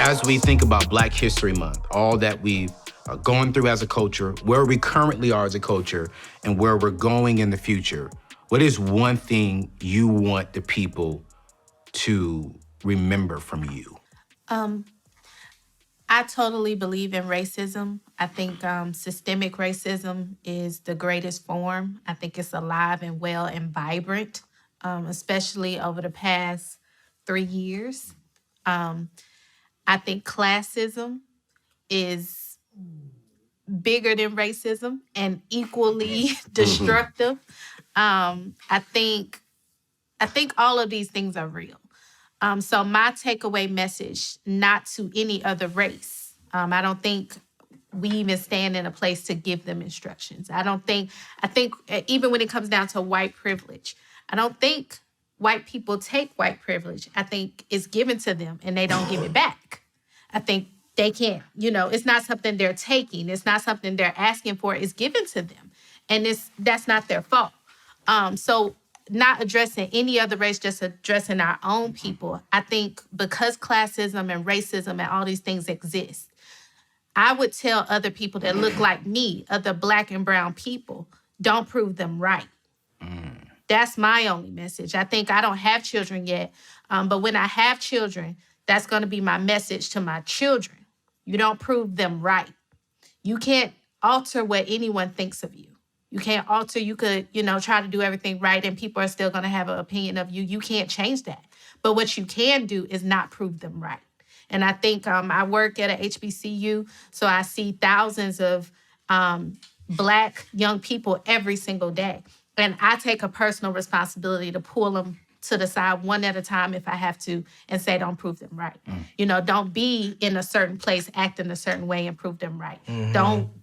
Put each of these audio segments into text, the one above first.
As we think about Black History Month, all that we've gone through as a culture, where we currently are as a culture, and where we're going in the future, what is one thing you want the people to remember from you? I totally believe in racism. I think systemic racism is the greatest form. I think it's alive and well and vibrant, especially over the past 3 years. I think classism is bigger than racism and equally destructive. I think all of these things are real. So my takeaway message, not to any other race. I don't think we even stand in a place to give them instructions. I think even when it comes down to white privilege, I don't think white people take white privilege. I think it's given to them and they don't give it back. I think they can't, it's not something they're taking. It's not something they're asking for. It's given to them. And that's not their fault. So not addressing any other race, just addressing our own people. I think because classism and racism and all these things exist, I would tell other people that look like me, other Black and brown people, don't prove them right. That's my only message. I think I don't have children yet, but when I have children, that's going to be my message to my children. You don't prove them right. You can't alter what anyone thinks of you. You can't alter, you could, try to do everything right and people are still going to have an opinion of you. You can't change that. But what you can do is not prove them right. And I think I work at a HBCU, so I see thousands of Black young people every single day. And I take a personal responsibility to pull them to the side one at a time if I have to and say, don't prove them right. Don't be in a certain place, act in a certain way and prove them right.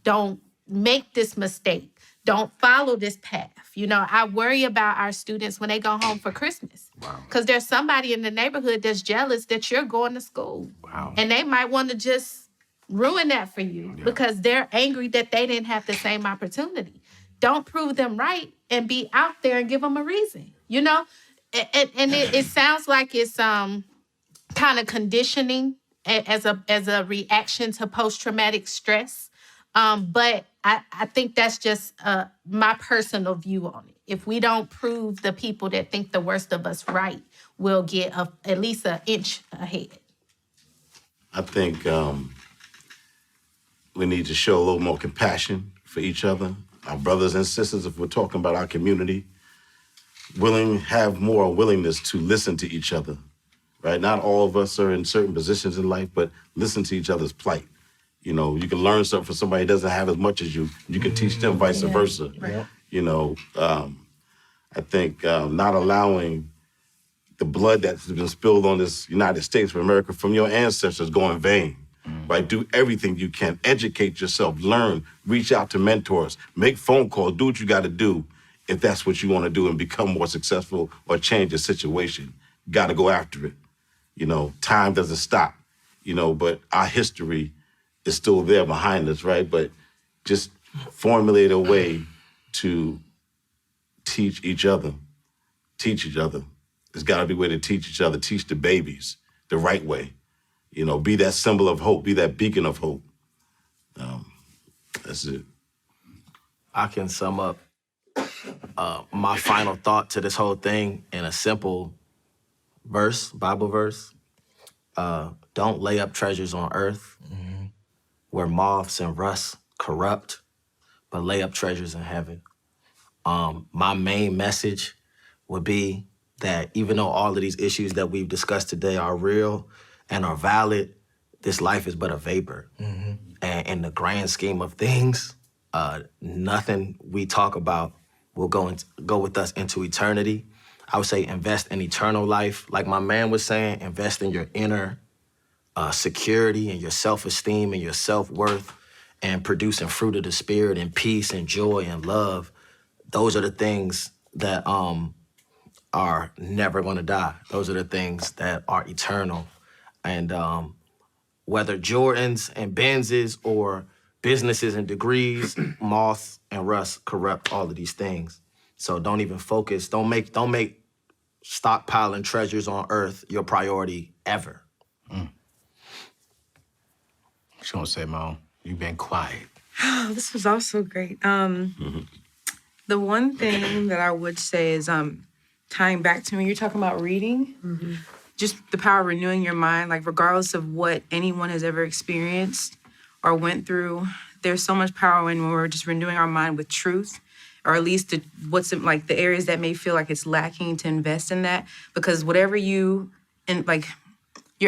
Don't make this mistake. Don't follow this path. I worry about our students when they go home for Christmas. Because there's somebody in the neighborhood that's jealous that you're going to school. Wow. And they might want to just ruin that for you because they're angry that they didn't have the same opportunity. Don't prove them right and be out there and give them a reason, And it sounds like it's kind of conditioning as a reaction to post-traumatic stress. But I think that's just my personal view on it. If we don't prove the people that think the worst of us right, we'll get at least an inch ahead. I think we need to show a little more compassion for each other, our brothers and sisters, if we're talking about our community. Have more willingness to listen to each other, right? Not all of us are in certain positions in life, but listen to each other's plight. You can learn something from somebody who doesn't have as much as you. You can teach them vice versa. Right. I think not allowing the blood that's been spilled on this United States of America from your ancestors go in vain. Right? Do everything you can. Educate yourself. Learn. Reach out to mentors. Make phone calls. Do what you got to do if that's what you want to do and become more successful or change the situation. Got to go after it. Time doesn't stop. But our history is still there behind us, right? But just formulate a way to teach each other. There's got to be a way to teach each other, teach the babies the right way. Be that symbol of hope, be that beacon of hope. That's it. I can sum up my final thought to this whole thing in a simple Bible verse. Don't lay up treasures on earth where moths and rust corrupt, but lay up treasures in heaven. My main message would be that even though all of these issues that we've discussed today are real and are valid, this life is but a vapor. And in the grand scheme of things, nothing we talk about will go with us into eternity. I would say invest in eternal life. Like my man was saying, invest in your inner security and your self-esteem and your self-worth and producing fruit of the spirit and peace and joy and love. Those are the things that are never going to die. Those are the things that are eternal. And whether Jordans and Benzes or businesses and degrees, moths and rust corrupt all of these things. So don't even focus. Don't make stockpiling treasures on earth your priority ever. She gonna say, Mom, you've been quiet. Oh, this was also great. The one thing that I would say is tying back to when you're talking about reading, just the power of renewing your mind, like regardless of what anyone has ever experienced or went through, there's so much power when we're just renewing our mind with truth, or at least what's like the areas that may feel like it's lacking, to invest in that, because whatever your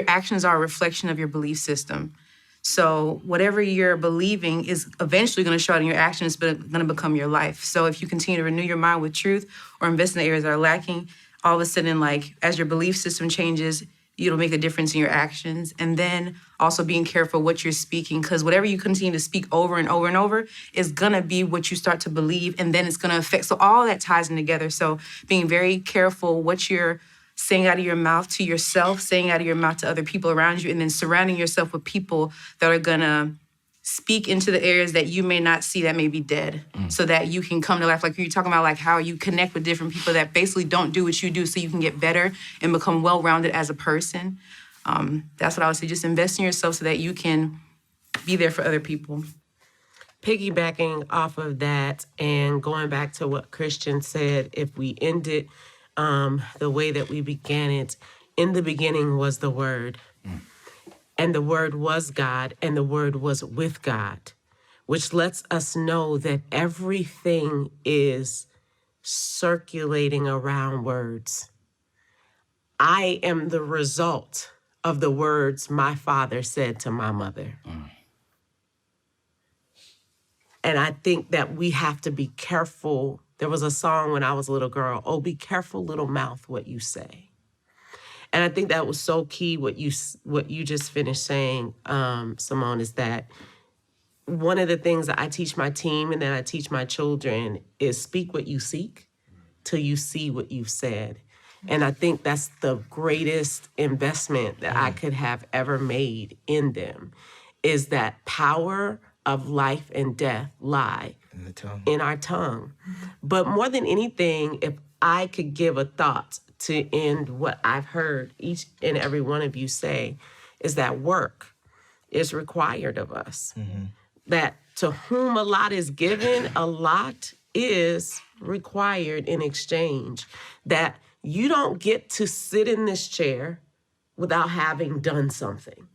actions are a reflection of your belief system. So whatever you're believing is eventually going to show out in your actions, but it's going to become your life. So if you continue to renew your mind with truth or invest in the areas that are lacking, all of a sudden, like, as your belief system changes, it'll make a difference in your actions. And then also being careful what you're speaking, because whatever you continue to speak over and over and over is going to be what you start to believe, and then it's going to affect. So all that ties in together. So being very careful what you're saying out of your mouth to yourself, saying out of your mouth to other people around you, and then surrounding yourself with people that are gonna speak into the areas that you may not see that may be dead, so that you can come to life. Like you're talking about, like how you connect with different people that basically don't do what you do, so you can get better and become well-rounded as a person. That's what I would say. Just invest in yourself so that you can be there for other people. Piggybacking off of that and going back to what Christian said, if we end it the way that we began it, in the beginning was the Word, and the Word was God, and the Word was with God, which lets us know that everything is circulating around words. I am the result of the words my father said to my mother. And I think that we have to be careful. There was a song when I was a little girl, oh, be careful, little mouth, what you say. And I think that was so key, what you just finished saying, Simone, is that one of the things that I teach my team and that I teach my children is speak what you seek till you see what you've said. And I think that's the greatest investment that I could have ever made in them, is that power of life and death lie in our tongue. But more than anything, if I could give a thought to end what I've heard each and every one of you say, is that work is required of us. That to whom a lot is given, a lot is required in exchange. That you don't get to sit in this chair without having done something.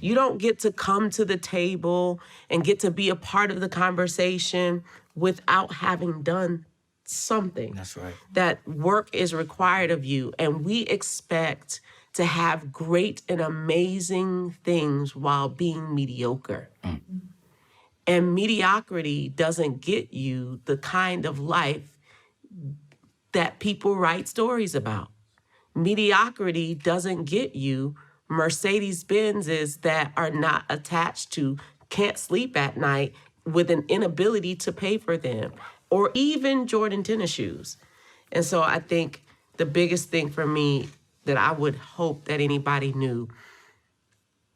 You don't get to come to the table and get to be a part of the conversation without having done something. That's right. That work is required of you, and we expect to have great and amazing things while being mediocre. And mediocrity doesn't get you the kind of life that people write stories about. Mediocrity doesn't get you Mercedes-Benzes that are not attached to, can't sleep at night with an inability to pay for them, or even Jordan tennis shoes. And so I think the biggest thing for me that I would hope that anybody knew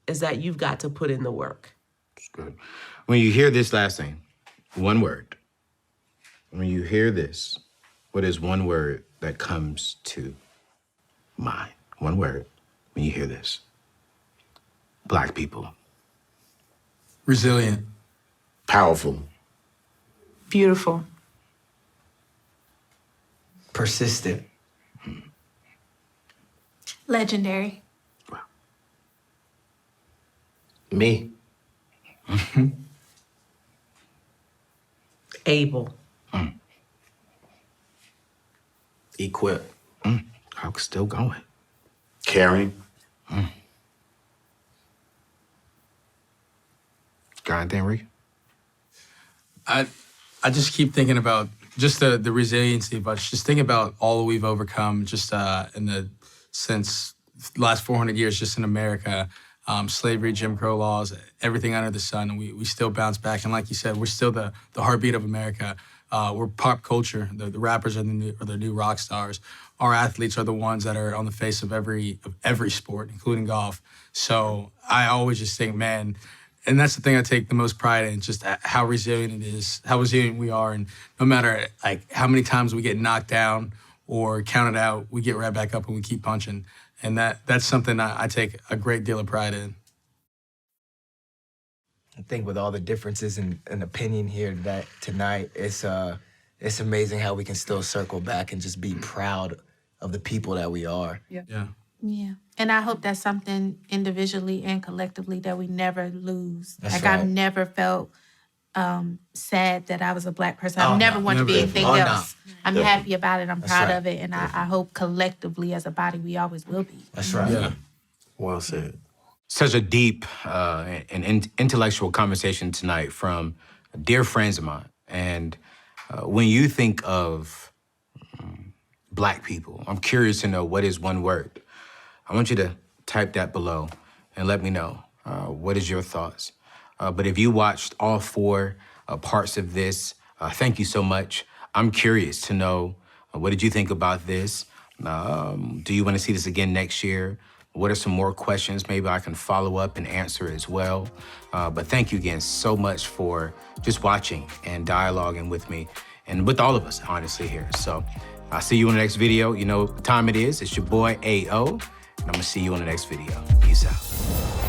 is that you've got to put in the work. That's good. When you hear this last thing, one word. When you hear this, what is one word that comes to mind? One word when you hear this. Black people. Resilient. Powerful. Beautiful. Persistent. Legendary. Me. Able. Equip. I'm still going. Caring. God damn, Rick. I just keep thinking about just the resiliency, but just thinking about all that we've overcome just since the last 400 years just in America. Slavery, Jim Crow laws, everything under the sun, and we still bounce back. And like you said, we're still the heartbeat of America. We're pop culture. The rappers are the new rock stars. Our athletes are the ones that are on the face of every sport, including golf. So I always just think, man, and that's the thing I take the most pride in, just how resilient it is, how resilient we are. And no matter like how many times we get knocked down or counted out, we get right back up and we keep punching. And that's something I take a great deal of pride in. I think with all the differences in opinion here tonight, it's amazing how we can still circle back and just be proud of the people that we are. Yeah. Yeah. And I hope that's something individually and collectively that we never lose. That's like right. I've never felt sad that I was a Black person. Oh, I've never no. wanted to be Never. anything Oh, no. else. I'm happy about it. I'm proud right. of it. And I hope collectively as a body we always will be. That's right. Yeah. Well said. Such a deep and intellectual conversation tonight from dear friends of mine. And when you think of Black people, I'm curious to know what is one word. I want you to type that below and let me know what is your thoughts. But if you watched all 4 parts of this, thank you so much. I'm curious to know what did you think about this? Do you want to see this again next year? What are some more questions maybe I can follow up and answer as well? But thank you again so much for just watching and dialoguing with me and with all of us, honestly, here. So I'll see you in the next video. You know what time it is. It's your boy, A.O., and I'm going to see you in the next video. Peace out.